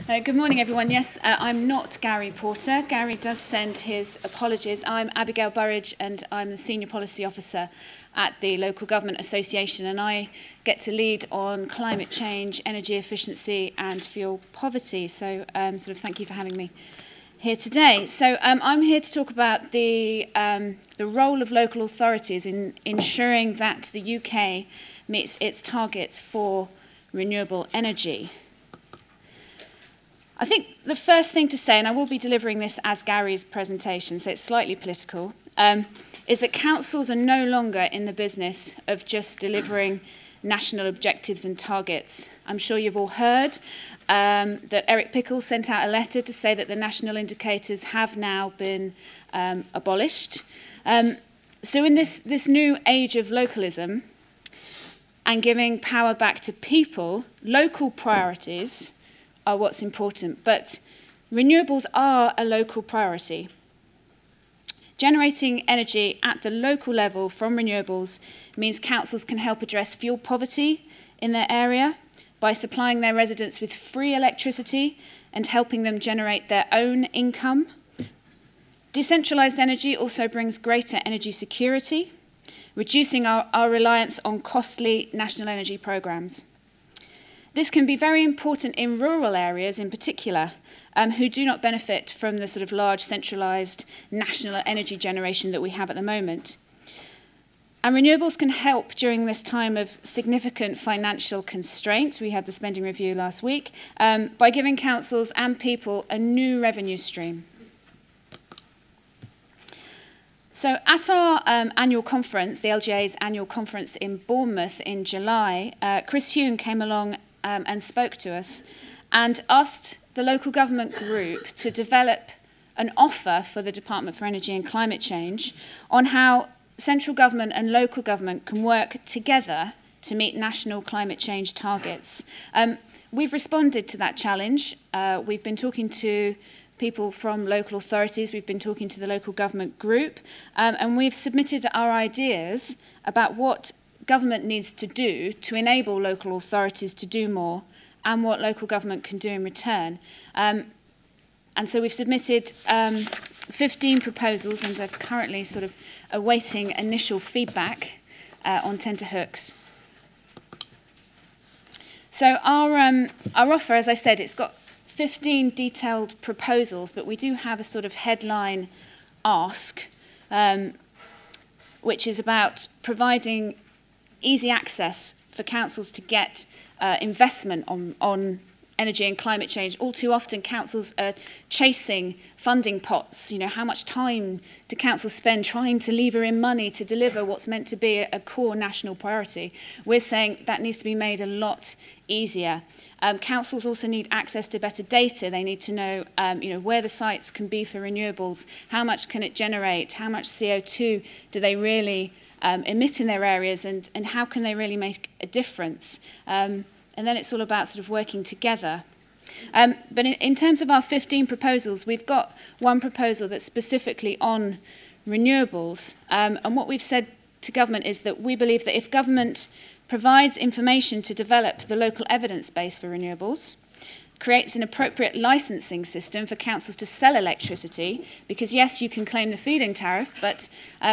Good morning, everyone. Yes, I'm not Gary Porter. Gary does send his apologies. I'm Abigail Burridge, and I'm the Senior Policy Officer at the Local Government Association, and I get to lead on climate change, energy efficiency, and fuel poverty. So thank you for having me here today. So I'm here to talk about the role of local authorities in ensuring that the UK meets its targets for renewable energy. I think the first thing to say, and I will be delivering this as Gary's presentation, so it's slightly political, is that councils are no longer in the business of just delivering national objectives and targets. I'm sure you've all heard that Eric Pickles sent out a letter to say that the national indicators have now been abolished. So in this new age of localism and giving power back to people, local priorities are what's important, but renewables are a local priority. Generating energy at the local level from renewables means councils can help address fuel poverty in their area by supplying their residents with free electricity and helping them generate their own income. Decentralised energy also brings greater energy security, reducing our reliance on costly national energy programmes. This can be very important in rural areas in particular, who do not benefit from the sort of large centralised national energy generation that we have at the moment. And renewables can help during this time of significant financial constraint. We had the spending review last week, by giving councils and people a new revenue stream. So at our annual conference, the LGA's annual conference in Bournemouth in July, Chris Huhne came along and spoke to us and asked the local government group to develop an offer for the Department for Energy and Climate Change on how central government and local government can work together to meet national climate change targets. We've responded to that challenge. We've been talking to people from local authorities, we've been talking to the local government group, and we've submitted our ideas about what government needs to do to enable local authorities to do more and what local government can do in return. And so we've submitted 15 proposals and are currently sort of awaiting initial feedback on tenterhooks. So our offer, as I said, it's got 15 detailed proposals, but we do have a sort of headline ask, which is about providing easy access for councils to get investment on energy and climate change. All too often councils are chasing funding pots. You know, how much time do councils spend trying to lever in money to deliver what's meant to be a core national priority? We're saying that needs to be made a lot easier. Councils also need access to better data. They need to know, where the sites can be for renewables, how much can it generate, how much CO2 do they really emit in their areas, and how can they really make a difference. And then it's all about sort of working together. But in terms of our 15 proposals, we've got one proposal that's specifically on renewables. And what we've said to government is that we believe that if government provides information to develop the local evidence base for renewables, creates an appropriate licensing system for councils to sell electricity, because yes, you can claim the feed-in tariff, but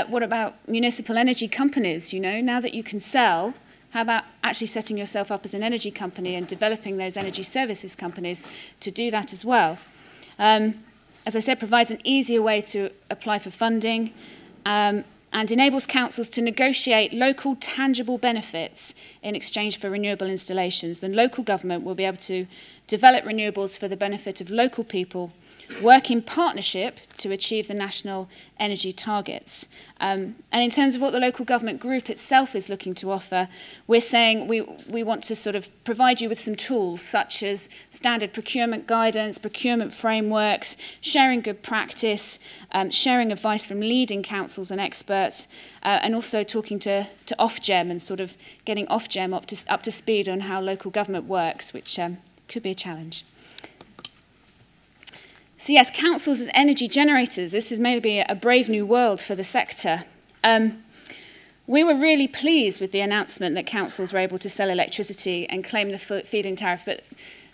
what about municipal energy companies? You know, now that you can sell, how about actually setting yourself up as an energy company and developing those energy services companies to do that as well? As I said, provides an easier way to apply for funding, and enables councils to negotiate local tangible benefits in exchange for renewable installations. Then local government will be able to develop renewables for the benefit of local people, work in partnership to achieve the national energy targets. And in terms of what the local government group itself is looking to offer, we're saying we want to sort of provide you with some tools such as standard procurement guidance, procurement frameworks, sharing good practice, sharing advice from leading councils and experts, and also talking to Ofgem and sort of getting Ofgem up to speed on how local government works, which could be a challenge. So yes, councils as energy generators, this is maybe a brave new world for the sector. We were really pleased with the announcement that councils were able to sell electricity and claim the feed-in tariff, but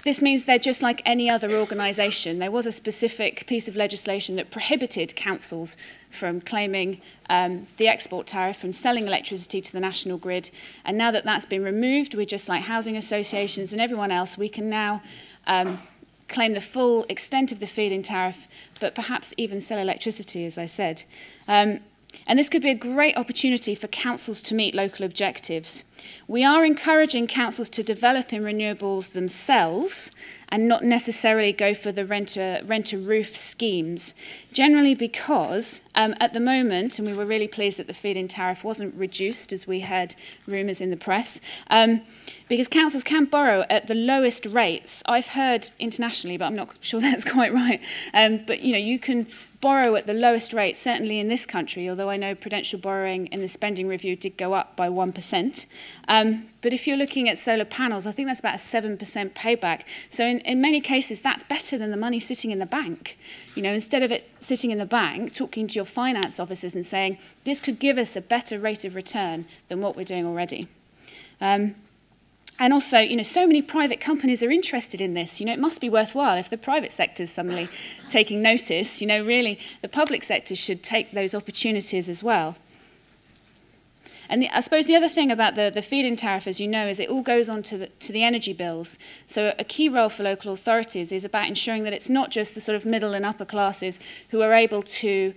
this means they're just like any other organisation. There was a specific piece of legislation that prohibited councils from claiming the export tariff, from selling electricity to the national grid. And now that that's been removed, we're just like housing associations and everyone else. We can now claim the full extent of the feed-in tariff, but perhaps even sell electricity, as I said. And this could be a great opportunity for councils to meet local objectives. We are encouraging councils to develop in renewables themselves and not necessarily go for the rent-a-roof schemes, generally because at the moment, and we were really pleased that the feed-in tariff wasn't reduced, as we heard rumours in the press, because councils can borrow at the lowest rates. I've heard internationally, but I'm not sure that's quite right, but you can borrow at the lowest rate, certainly in this country, although I know prudential borrowing in the spending review did go up by 1%. But if you're looking at solar panels, I think that's about a 7% payback. So in many cases, that's better than the money sitting in the bank. Instead of it sitting in the bank, talking to your finance officers and saying, this could give us a better rate of return than what we're doing already. And also, so many private companies are interested in this. It must be worthwhile if the private sector is suddenly taking notice. Really, the public sector should take those opportunities as well. And I suppose the other thing about the feed-in tariff, as you know, is it all goes on to the energy bills. So a key role for local authorities is about ensuring that it's not just the sort of middle and upper classes who are able to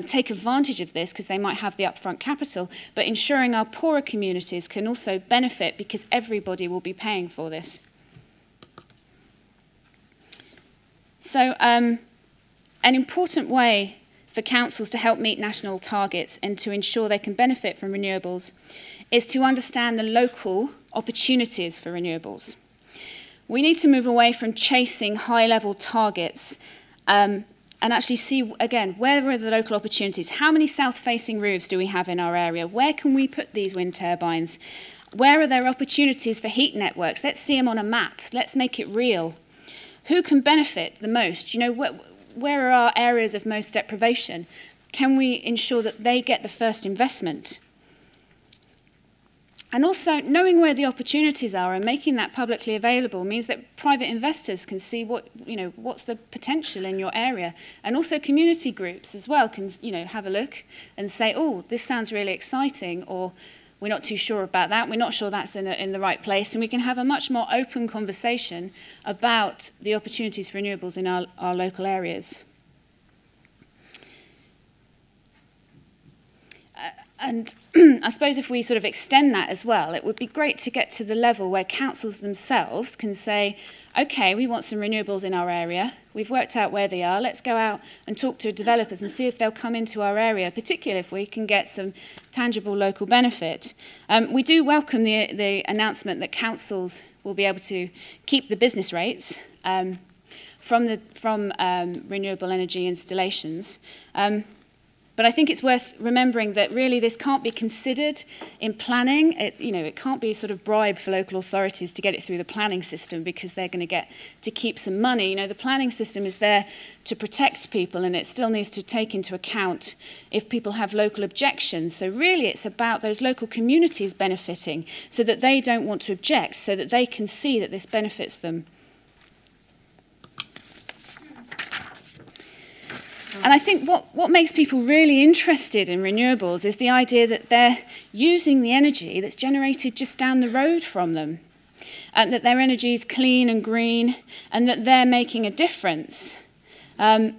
take advantage of this because they might have the upfront capital, but ensuring our poorer communities can also benefit because everybody will be paying for this. So an important way for councils to help meet national targets and to ensure they can benefit from renewables is to understand the local opportunities for renewables. We need to move away from chasing high-level targets and actually see, again, where are the local opportunities? How many south-facing roofs do we have in our area? Where can we put these wind turbines? Where are there opportunities for heat networks? Let's see them on a map. Let's make it real. Who can benefit the most? Where are our areas of most deprivation? Can we ensure that they get the first investment? And also, knowing where the opportunities are and making that publicly available means that private investors can see what's the potential in your area. And also community groups as well can, have a look and say, oh, this sounds really exciting, or we're not too sure about that, we're not sure that's in the right place, and we can have a much more open conversation about the opportunities for renewables in our local areas. And I suppose if we sort of extend that as well, it would be great to get to the level where councils themselves can say, okay, we want some renewables in our area, we've worked out where they are, let's go out and talk to developers and see if they'll come into our area, particularly if we can get some tangible local benefit. We do welcome the announcement that councils will be able to keep the business rates from renewable energy installations. But I think it's worth remembering that really this can't be considered in planning. It can't be sort of bribe for local authorities to get it through the planning system because they're going to get to keep some money. The planning system is there to protect people, and it still needs to take into account if people have local objections. So really it's about those local communities benefiting so that they don't want to object, so that they can see that this benefits them. And I think what makes people really interested in renewables is the idea that they're using the energy that's generated just down the road from them, that their energy is clean and green, and that they're making a difference, and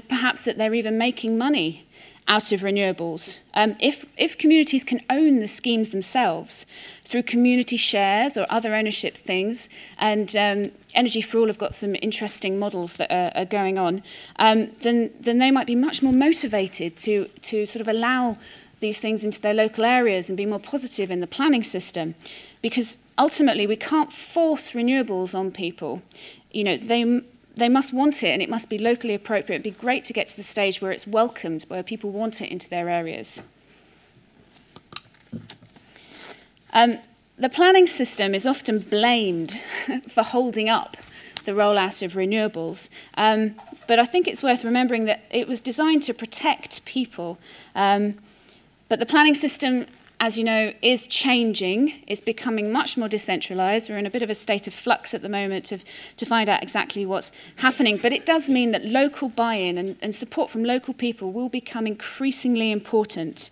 perhaps that they're even making money out of renewables. If communities can own the schemes themselves through community shares or other ownership things, and Energy for All have got some interesting models that are going on, then they might be much more motivated to sort of allow these things into their local areas and be more positive in the planning system. Because ultimately we can't force renewables on people. They must want it, and it must be locally appropriate. It'd be great to get to the stage where it's welcomed, where people want it into their areas. The planning system is often blamed for holding up the rollout of renewables, but I think it's worth remembering that it was designed to protect people. But the planning system as you know, is changing, is becoming much more decentralised. We're in a bit of a state of flux at the moment to find out exactly what's happening. But it does mean that local buy-in and support from local people will become increasingly important.